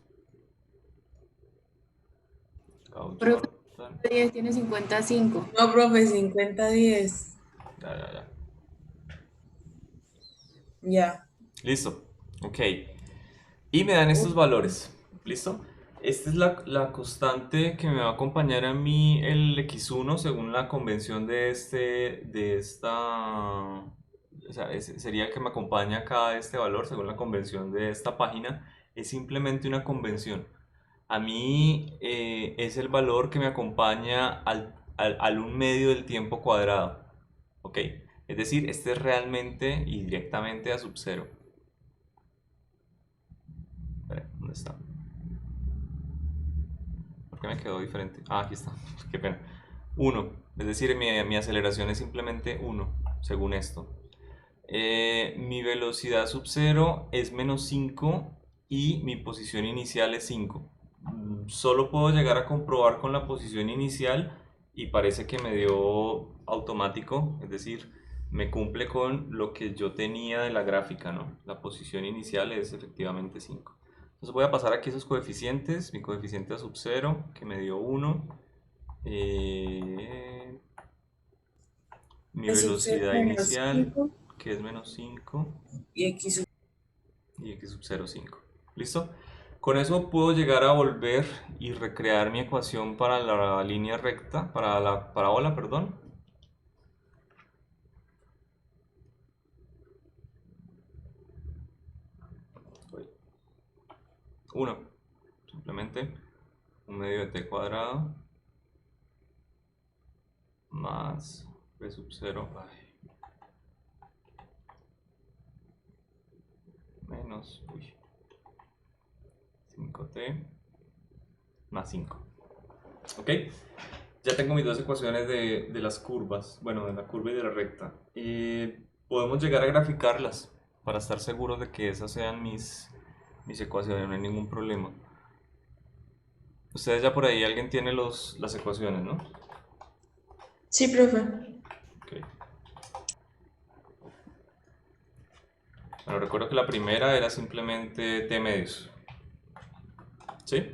Profe, Gauss-Jordan. 10 tiene 55. No, profe, 50-10. Ya. Ya. Listo. Ok. Y me dan estos valores. ¿Listo? Esta es la constante que me va a acompañar a mí el x1 según la convención de esta... O sea, sería el que me acompaña acá este valor según la convención de esta página. Es simplemente una convención. A mí es el valor que me acompaña al 1/2 del tiempo cuadrado. ¿Ok? Es decir, este es realmente y directamente a sub 0. ¿Dónde está? ¿Por qué me quedó diferente? Ah, aquí está. Qué pena. 1. Es decir, mi aceleración es simplemente 1, según esto. Mi velocidad sub 0 es menos 5 y mi posición inicial es 5. Solo puedo llegar a comprobar con la posición inicial y parece que me dio automático, es decir, me cumple con lo que yo tenía de la gráfica, ¿no? La posición inicial es efectivamente 5. Entonces voy a pasar aquí esos coeficientes, mi coeficiente a sub 0, que me dio 1, mi Es sub 0 velocidad menos inicial, 5 que es menos 5, y x sub y x sub 0, 5. ¿Listo? Con eso puedo llegar a volver y recrear mi ecuación para la línea recta, para la parábola, perdón. Uno, simplemente un medio de t cuadrado más b sub 0 menos 5t más 5. ¿Ok? Ya tengo mis dos ecuaciones de las curvas, bueno, de la curva y de la recta. Podemos llegar a graficarlas para estar seguros de que esas sean mis ecuaciones, no hay ningún problema. Ustedes ya por ahí, alguien tiene las ecuaciones, ¿no? Sí, profe. Ok. Bueno, recuerdo que la primera era simplemente t medios. ¿Sí?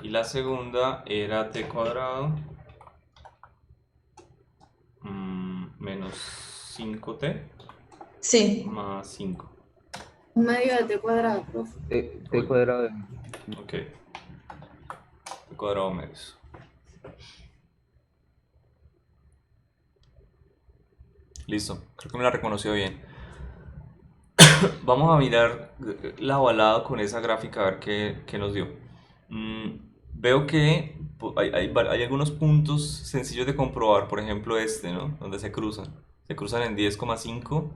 Y la segunda era t cuadrado menos 5t Sí. más 5. un medio de t cuadrado, profe. T cuadrado de... Ok. T cuadrado medios. Listo, creo que me la reconoció bien. Vamos a mirar lado a lado con esa gráfica a ver qué nos dio. Veo que hay algunos puntos sencillos de comprobar, por ejemplo este, ¿no? Donde se cruzan. Se cruzan en 10,5.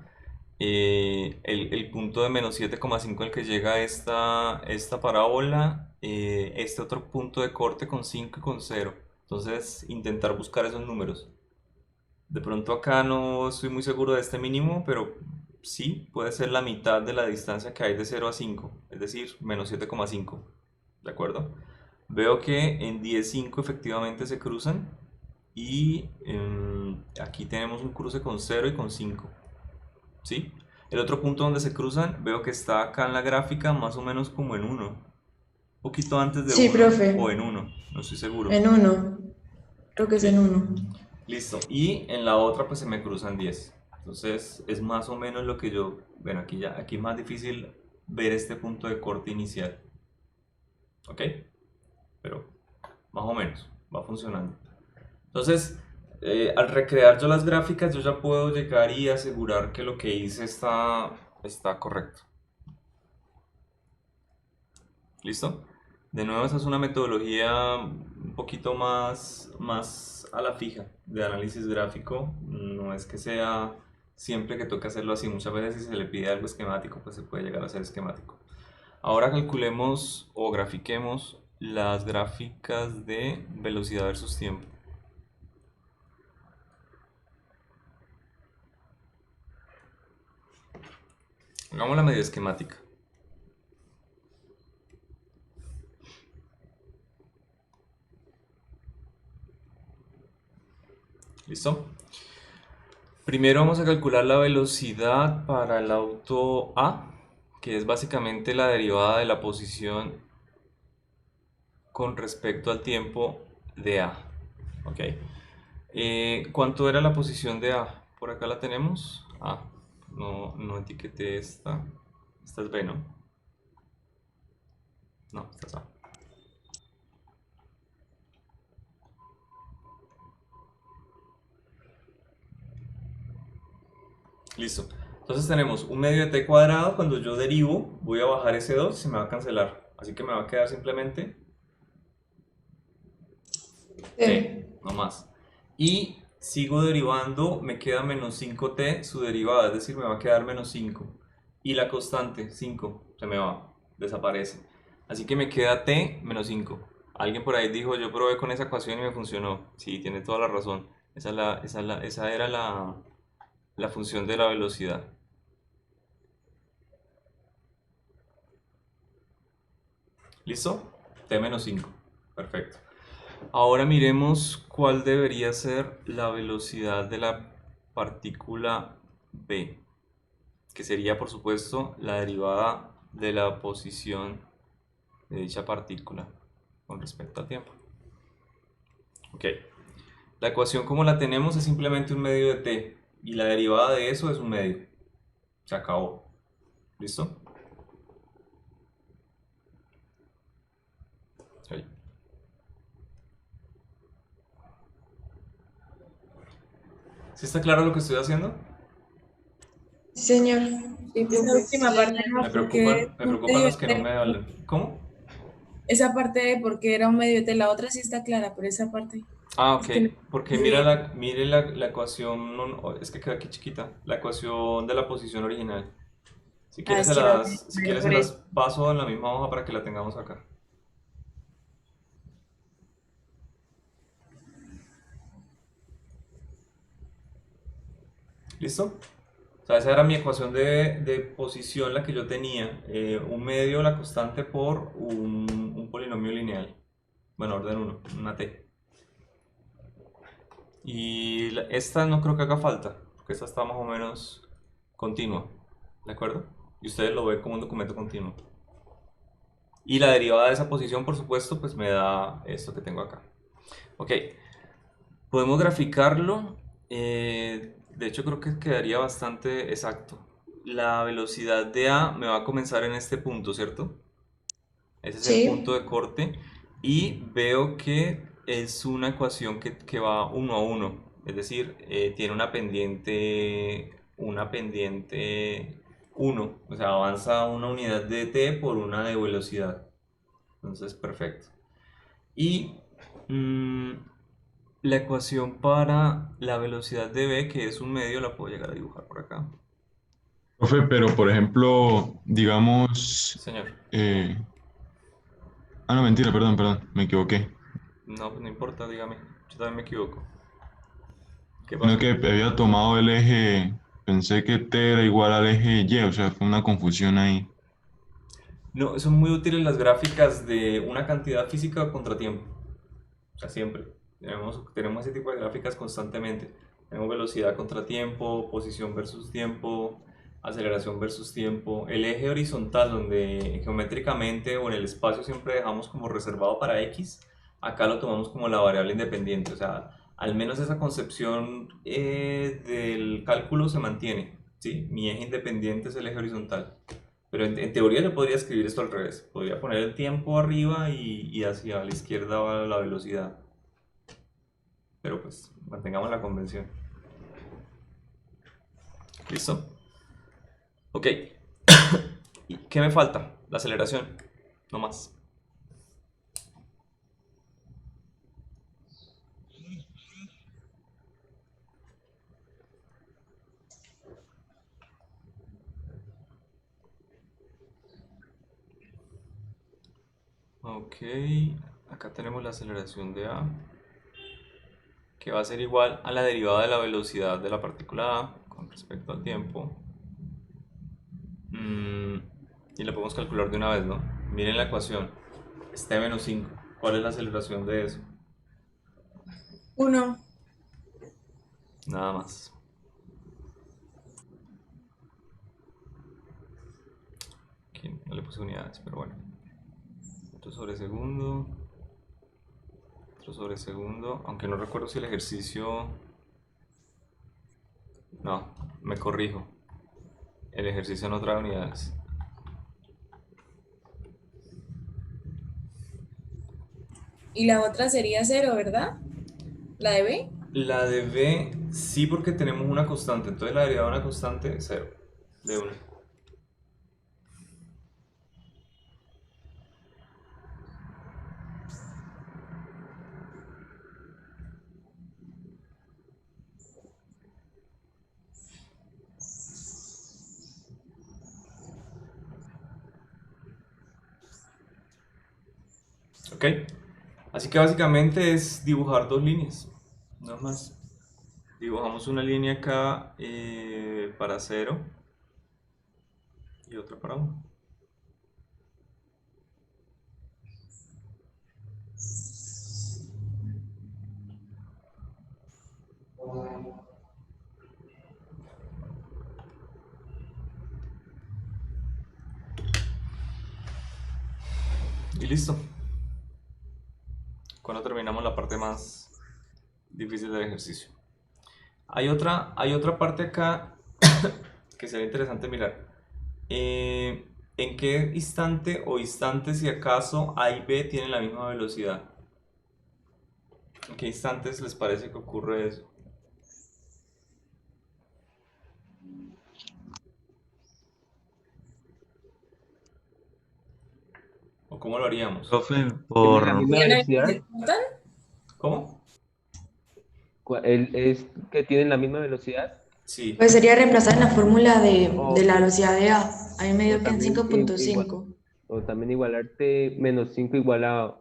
El punto de menos 7,5 al que llega esta parábola, este otro punto de corte con 5 y con 0. Entonces, intentar buscar esos números. De pronto acá no estoy muy seguro de este mínimo, pero sí, puede ser la mitad de la distancia que hay de 0 a 5, es decir, menos 7,5. ¿De acuerdo? Veo que en 10,5 efectivamente se cruzan y aquí tenemos un cruce con 0 y con 5. ¿Sí? El otro punto donde se cruzan, veo que está acá en la gráfica más o menos como en 1. Un poquito antes de Sí, 1 profe. o en 1, no estoy seguro. En 1. Creo que es en 1. Listo. Y en la otra pues se me cruzan 10. Entonces es más o menos lo que yo... Bueno, aquí es más difícil ver este punto de corte inicial. ¿Ok? Pero más o menos va funcionando. Entonces, al recrear yo las gráficas, yo ya puedo llegar y asegurar que lo que hice está correcto. ¿Listo? De nuevo, esa es una metodología un poquito más a la fija de análisis gráfico. No es que sea siempre que toque hacerlo así. Muchas veces si se le pide algo esquemático, pues se puede llegar a ser esquemático. Ahora calculemos o grafiquemos las gráficas de velocidad versus tiempo. Hagamos la medio esquemática. ¿Listo? Primero vamos a calcular la velocidad para el auto A, que es básicamente la derivada de la posición con respecto al tiempo de A. ¿Ok? ¿Cuánto era la posición de A? Por acá la tenemos. A. No etiqueté esta. Esta es B, ¿no? No, esta es A. Listo. Entonces tenemos un medio de t cuadrado. Cuando yo derivo, voy a bajar ese 2 y se me va a cancelar. Así que me va a quedar simplemente t, no más. Y sigo derivando, me queda menos 5t su derivada, es decir, me va a quedar menos 5. Y la constante, 5, se me va, desaparece. Así que me queda t menos 5. Alguien por ahí dijo, yo probé con esa ecuación y me funcionó. Sí, tiene toda la razón. Esa era la función de la velocidad. ¿Listo? T menos 5. Perfecto. Ahora miremos cuál debería ser la velocidad de la partícula B, que sería por supuesto la derivada de la posición de dicha partícula con respecto al tiempo. Ok. La ecuación como la tenemos es simplemente un medio de t y la derivada de eso es un medio. Se acabó. ¿Listo? Ahí. ¿Sí está claro lo que estoy haciendo? Sí, señor. Sí, Esa profe. última parte no, Me porque preocupan los que no me hablan. ¿Cómo? esa parte de por qué era un medio de la otra sí está clara, pero esa parte Ah, es ok. que no Porque entendí bien. mire la ecuación, es que queda aquí chiquita, la ecuación de la posición original. Si Ah, quieres es que la voy a si poner quieres se por las eso. paso en la misma hoja para que la tengamos acá. ¿Listo? O sea, esa era mi ecuación de posición, la que yo tenía. Un medio, la constante por un polinomio lineal. Bueno, orden 1, una t. Y esta no creo que haga falta, porque esta está más o menos continua. ¿De acuerdo? Y ustedes lo ven como un documento continuo. Y la derivada de esa posición, por supuesto, pues me da esto que tengo acá. Ok, podemos graficarlo. De hecho, creo que quedaría bastante exacto. La velocidad de A me va a comenzar en este punto, ¿cierto? Ese es el punto sí. de corte. Y veo que es una ecuación que va uno a uno. Es decir, tiene una pendiente 1. O sea, avanza una unidad de t por una de velocidad. Entonces, perfecto. Y mm, la ecuación para la velocidad de v, que es un medio, la puedo llegar a dibujar por acá. Profe, pero por ejemplo, digamos, Señor. eh, no, mentira, perdón, me equivoqué. No, pues no importa, dígame. Yo también me equivoco. ¿Qué Sino pasó? que había tomado el eje, pensé que T era igual al eje Y, o sea, fue una confusión ahí. No, son muy útiles las gráficas de una cantidad física o contratiempo. O sea, siempre. Tenemos ese tipo de gráficas constantemente. Tenemos velocidad contra tiempo, posición versus tiempo, aceleración versus tiempo. El eje horizontal, donde geométricamente o en el espacio siempre dejamos como reservado para X, acá lo tomamos como la variable independiente. O sea, al menos esa concepción del cálculo se mantiene. ¿Sí? Mi eje independiente es el eje horizontal. Pero en teoría yo podría escribir esto al revés. Podría poner el tiempo arriba y hacia la izquierda va la velocidad. Pero pues mantengamos la convención. ¿Listo? Ok. ¿Y qué me falta? La aceleración. No más. Ok. Acá tenemos la aceleración de A, que va a ser igual a la derivada de la velocidad de la partícula A con respecto al tiempo. Y la podemos calcular de una vez, ¿no? Miren la ecuación. Es t menos 5. ¿Cuál es la aceleración de eso? 1. Nada más. Aquí no le puse unidades, pero bueno. Metro sobre segundo. Metro sobre segundo. Aunque no recuerdo si el ejercicio... No, me corrijo. El ejercicio no trae unidades. Y la otra sería 0, ¿verdad? La de B. La de B sí, porque tenemos una constante. Entonces la derivada de una constante, 0. De 1. ¿Ok? Así que básicamente es dibujar dos líneas. No más. Dibujamos una línea acá para 0 y otra para 1. Y listo. Cuando terminamos la parte más difícil del ejercicio. Hay otra parte acá que sería interesante mirar. ¿En qué instante o instantes, si acaso, A y B tienen la misma velocidad? ¿En qué instantes les parece que ocurre eso? ¿O cómo lo haríamos? Profe, ¿Tiene la por... misma ¿Tienen que velocidad? se juntan? ¿Cómo? ¿Es que tienen la misma velocidad? Sí, Pues sería reemplazar en la fórmula de O, la velocidad de A. Ahí me o dio que en también igual, 5.5. o también igualar t menos 5 igual a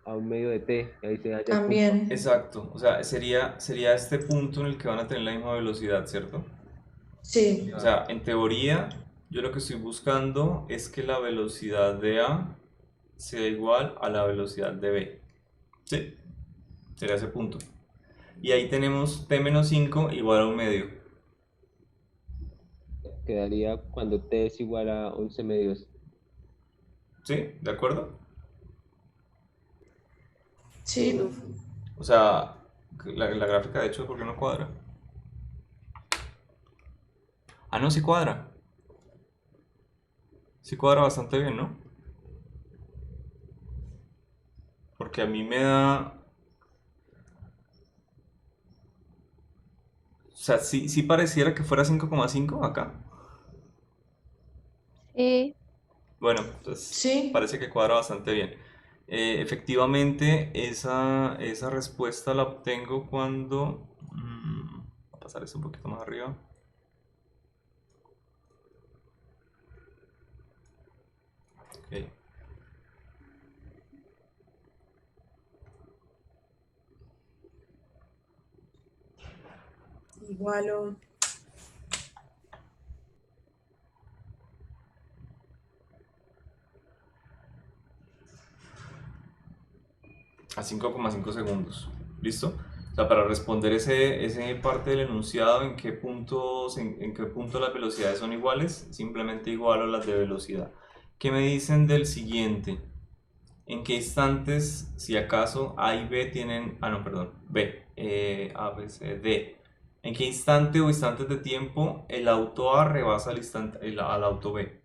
un medio de t, y ahí se halla el punto. También. exacto. O sea, sería este punto en el que van a tener la misma velocidad, ¿cierto? Sí. O sea, en teoría, yo lo que estoy buscando es que la velocidad de A sea igual a la velocidad de B. Sí, sería ese punto. Y ahí tenemos t menos 5 igual a un medio. Quedaría cuando t es igual a 11 medios. ¿Sí? ¿De acuerdo? Sí. O sea, la gráfica de hecho, ¿por qué no cuadra? Ah, no, sí cuadra. Sí cuadra bastante bien, ¿no? Porque a mí me da... O sea, sí pareciera que fuera 5,5 acá. Sí. Bueno, pues Sí. parece que cuadra bastante bien. Efectivamente, esa respuesta la obtengo cuando... voy a pasar esto un poquito más arriba. Ok. Igual A 5,5 segundos. ¿Listo? O sea, para responder ese parte del enunciado, en qué punto las velocidades son iguales, simplemente igualo las de velocidad. ¿Qué me dicen del siguiente? ¿En qué instantes, si acaso, A y B tienen... Ah, no, perdón. B. A, B, C, D. ¿En qué instante o instantes de tiempo el auto A rebasa al auto B?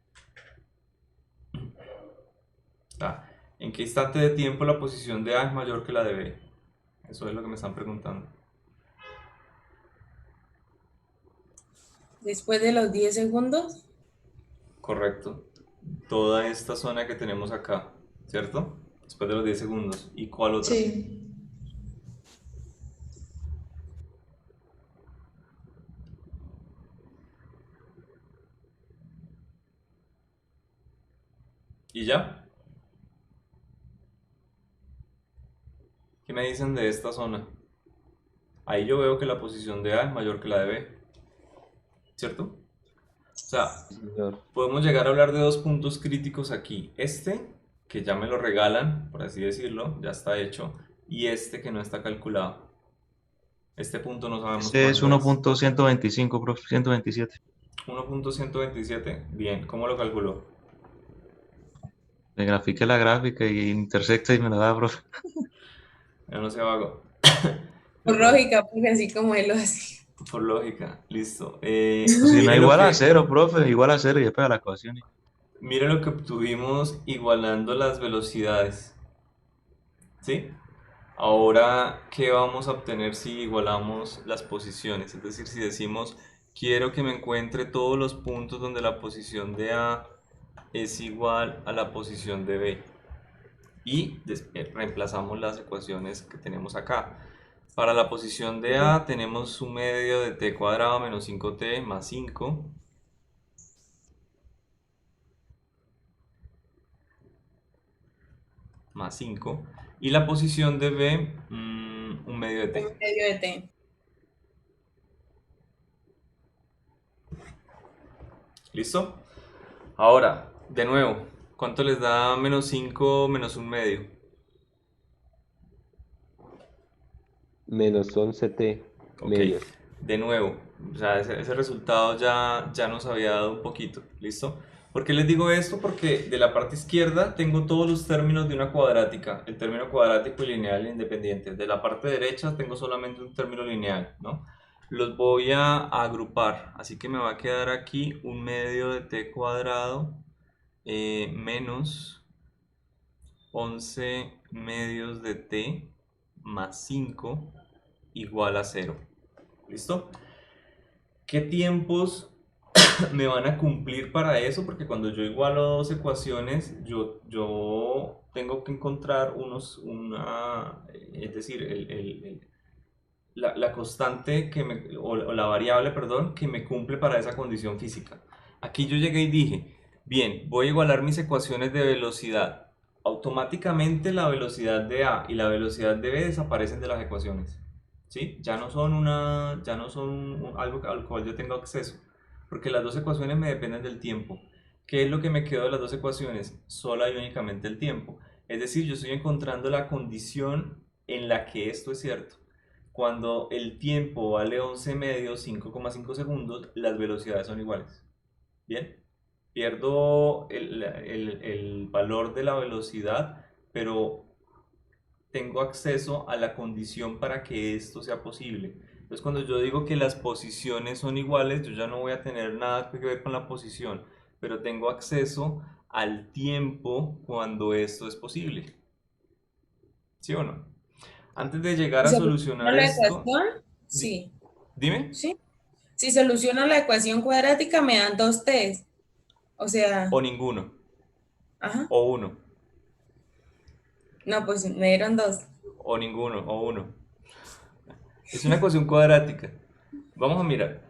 Ah, ¿en qué instante de tiempo la posición de A es mayor que la de B? Eso es lo que me están preguntando. después de los 10 segundos. Correcto. Toda esta zona que tenemos acá, ¿cierto? Después de los 10 segundos. ¿Y cuál otra? Sí. ¿Y ya? ¿Qué me dicen de esta zona? Ahí yo veo que la posición de A es mayor que la de B, ¿cierto? O sea, Señor. podemos llegar a hablar de dos puntos críticos aquí. Este, que ya me lo regalan, por así decirlo, ya está hecho, y este que no está calculado. Este punto no sabemos Ese es cuánto es. 1.125, profe, 127. 1.127, bien, ¿cómo lo calculó? Me grafique la gráfica y intersecta y me la da, profe. Ya no sé vago. Por lógica, porque así como él lo hace. Por lógica, listo. Si no igual a cero, profe, igual a cero y después a la ecuación. Mira lo que obtuvimos igualando las velocidades. ¿Sí? Ahora, ¿qué vamos a obtener si igualamos las posiciones? Es decir, si decimos, quiero que me encuentre todos los puntos donde la posición de A es igual a la posición de B. Y reemplazamos las ecuaciones que tenemos acá. Para la posición de A tenemos un medio de t cuadrado menos 5t más 5. Más 5. Y la posición de B, un medio de t. Un medio de t. ¿Listo? Ahora, de nuevo, ¿cuánto les da menos 5 menos un medio? Menos 11t Ok. medios. de nuevo, o sea, ese resultado ya nos había dado un poquito, ¿listo? ¿Por qué les digo esto? Porque de la parte izquierda tengo todos los términos de una cuadrática, el término cuadrático y lineal independiente. De la parte derecha tengo solamente un término lineal, ¿no? Los voy a agrupar, así que me va a quedar aquí un medio de t cuadrado menos 11 medios de t más 5 igual a 0. ¿Listo? ¿Qué tiempos me van a cumplir para eso? Porque cuando yo igualo dos ecuaciones, yo tengo que encontrar es decir, la constante o la variable, perdón, que me cumple para esa condición física. Aquí yo llegué y dije, bien, voy a igualar mis ecuaciones de velocidad. Automáticamente la velocidad de A y la velocidad de B desaparecen de las ecuaciones. ¿Sí? Ya no son algo al cual yo tengo acceso, porque las dos ecuaciones me dependen del tiempo. ¿Qué es lo que me quedó de las dos ecuaciones? Sola y únicamente el tiempo. Es decir, yo estoy encontrando la condición en la que esto es cierto. Cuando el tiempo vale 11 medios, 5,5 segundos, las velocidades son iguales. Bien, pierdo el valor de la velocidad, pero tengo acceso a la condición para que esto sea posible. Entonces, cuando yo digo que las posiciones son iguales, yo ya no voy a tener nada que ver con la posición, pero tengo acceso al tiempo cuando esto es posible. ¿Sí o no? Antes de llegar Si a soluciono solucionar la esto, ecuación, di- sí, dime, sí. Si soluciono la ecuación cuadrática me dan dos t's. O sea, o ninguno, ajá. o uno, No, pues me dieron dos. o ninguno, o uno. Es una ecuación cuadrática. Vamos a mirar.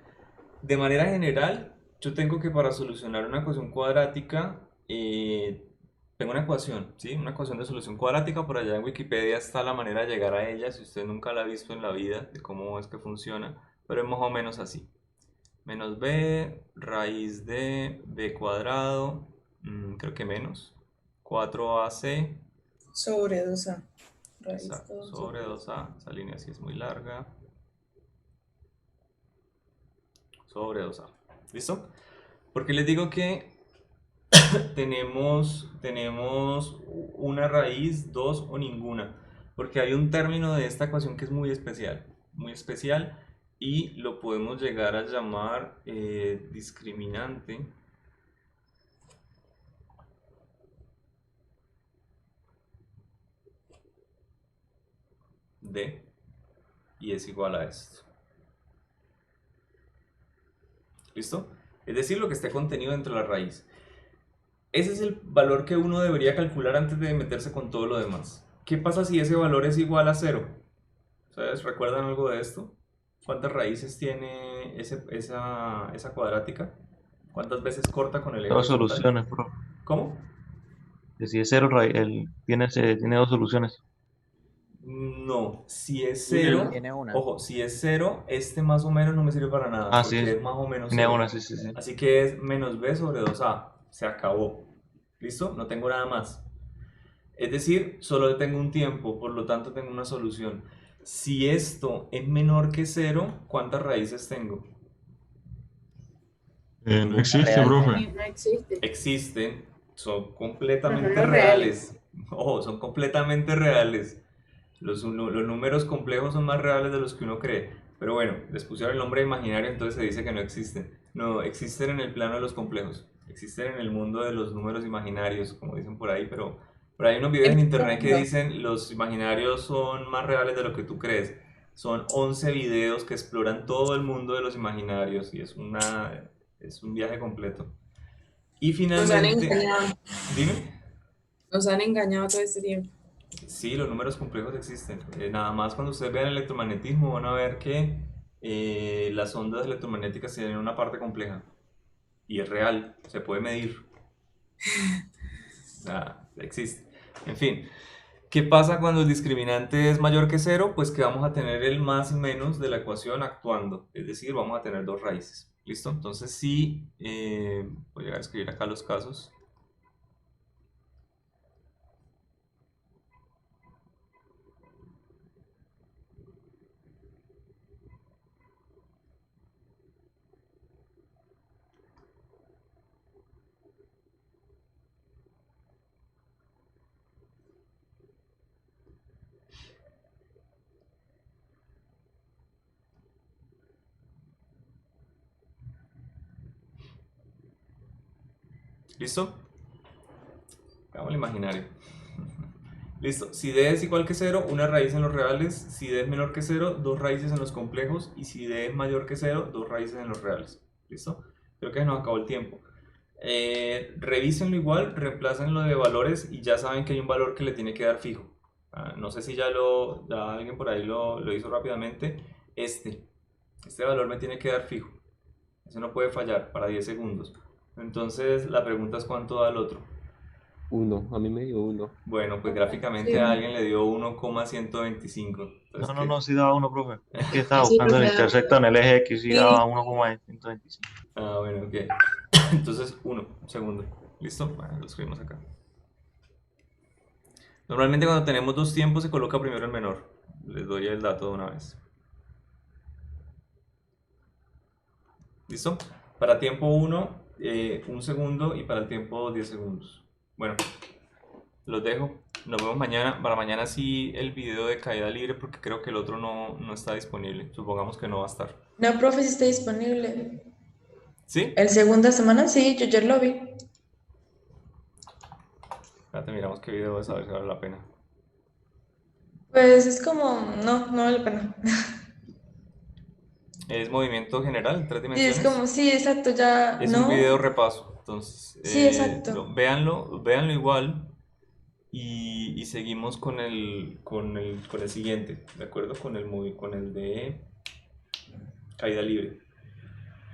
De manera general, yo tengo que para solucionar una ecuación cuadrática, tengo una ecuación, ¿sí? Una ecuación de solución cuadrática, por allá en Wikipedia está la manera de llegar a ella, si usted nunca la ha visto en la vida, de cómo es que funciona, pero es más o menos así. Menos b, raíz de b cuadrado, creo que menos, 4ac, Sobre 2a. Raíz exacto, 2 sobre sobre 2. 2a, esa línea sí es muy larga, sobre 2a. ¿Listo? Porque les digo que tenemos una raíz, dos o ninguna, porque hay un término de esta ecuación que es muy especial, y lo podemos llegar a llamar discriminante de, y es igual a esto. ¿Listo? Es decir, lo que esté contenido dentro de la raíz. Ese es el valor que uno debería calcular antes de meterse con todo lo demás. ¿Qué pasa si ese valor es igual a cero? ¿Ustedes recuerdan algo de esto? ¿Cuántas raíces tiene esa cuadrática? ¿Cuántas veces corta con el eje Dos horizontal? soluciones, bro. ¿Cómo? Que si es cero, tiene dos soluciones. No, si es cero, Tiene una. ojo, si es cero, este más o menos no me sirve para nada, Ah, porque sí, es más o menos tiene cero. una, sí, sí, sí. Así que es menos b sobre 2a. Se acabó. ¿Listo? No tengo nada más. Es decir, solo tengo un tiempo, por lo tanto tengo una solución. Si esto es menor que cero, ¿cuántas raíces tengo? No existe, Real. profe. No existe. Existen, son Pero son completamente los reales. reales. Ojo, son completamente reales. Los números complejos son más reales de los que uno cree. Pero bueno, les pusieron el nombre imaginario, entonces se dice que no existen. No, existen en el plano de los complejos. Existen en el mundo de los números imaginarios, como dicen por ahí, pero hay unos videos En en este internet que mundo. dicen los imaginarios son más reales de lo que tú crees. Son 11 videos que exploran todo el mundo de los imaginarios y es un viaje completo. Y Nos han finalmente, engañado. dime. Nos han engañado todo este tiempo. Sí, los números complejos existen. Nada más cuando ustedes vean el electromagnetismo van a ver que las ondas electromagnéticas tienen una parte compleja y es real, se puede medir, o sea, existe. En fin, ¿qué pasa cuando el discriminante es mayor que cero? Pues que vamos a tener el más y menos de la ecuación actuando, es decir, vamos a tener dos raíces. ¿Listo? Entonces sí, voy a llegar a escribir acá los casos. ¿Listo? Hagamos el imaginario. Listo. Si D es igual que 0, una raíz en los reales. Si D es menor que 0, dos raíces en los complejos. Y si D es mayor que 0, dos raíces en los reales. ¿Listo? Creo que se nos acabó el tiempo. Revísenlo igual, reemplázanlo de valores y ya saben que hay un valor que le tiene que dar fijo. No sé si ya alguien por ahí lo hizo rápidamente. Este valor me tiene que dar fijo. Eso no puede fallar para 10 segundos. Entonces la pregunta es ¿cuánto da el otro? 1, a mí me dio 1. Bueno, pues gráficamente Sí. a alguien le dio 1,125. Entonces, No, sí daba 1, profe. Es que estaba Sí, buscando el profe. intersecto en el eje X y Sí. daba 1,125. bueno, ok. Entonces, un segundo. ¿Listo? Bueno, lo escribimos acá. Normalmente cuando tenemos dos tiempos se coloca primero el menor. Les doy el dato de una vez. ¿Listo? Para tiempo 1, 1 segundo y para el tiempo 2, 10 segundos. Bueno, los dejo. Nos vemos mañana. Para mañana sí el video de caída libre porque creo que el otro no está disponible. Supongamos que no va a estar. No, profe, si está disponible. ¿Sí? El segunda semana, sí, yo ayer lo vi. Espérate, miramos qué video es a ver si vale la pena. Pues es como, no vale la pena. Es movimiento general en 3 Sí, dimensiones. es como, sí, exacto, ya, Es no. un video repaso. Entonces, Sí, exacto. véanlo igual y seguimos con el siguiente, ¿de acuerdo? Con el de caída libre.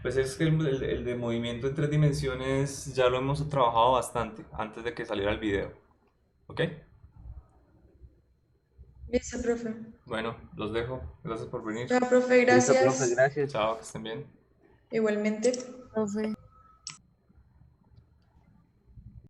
Pues es que el de movimiento en 3 dimensiones ya lo hemos trabajado bastante antes de que saliera el video. ¿Ok? Listo, profe. Bueno, los dejo. Gracias por venir. Chao, profe, Listo, profe, gracias. gracias. Chao, que estén bien. Igualmente. Profe.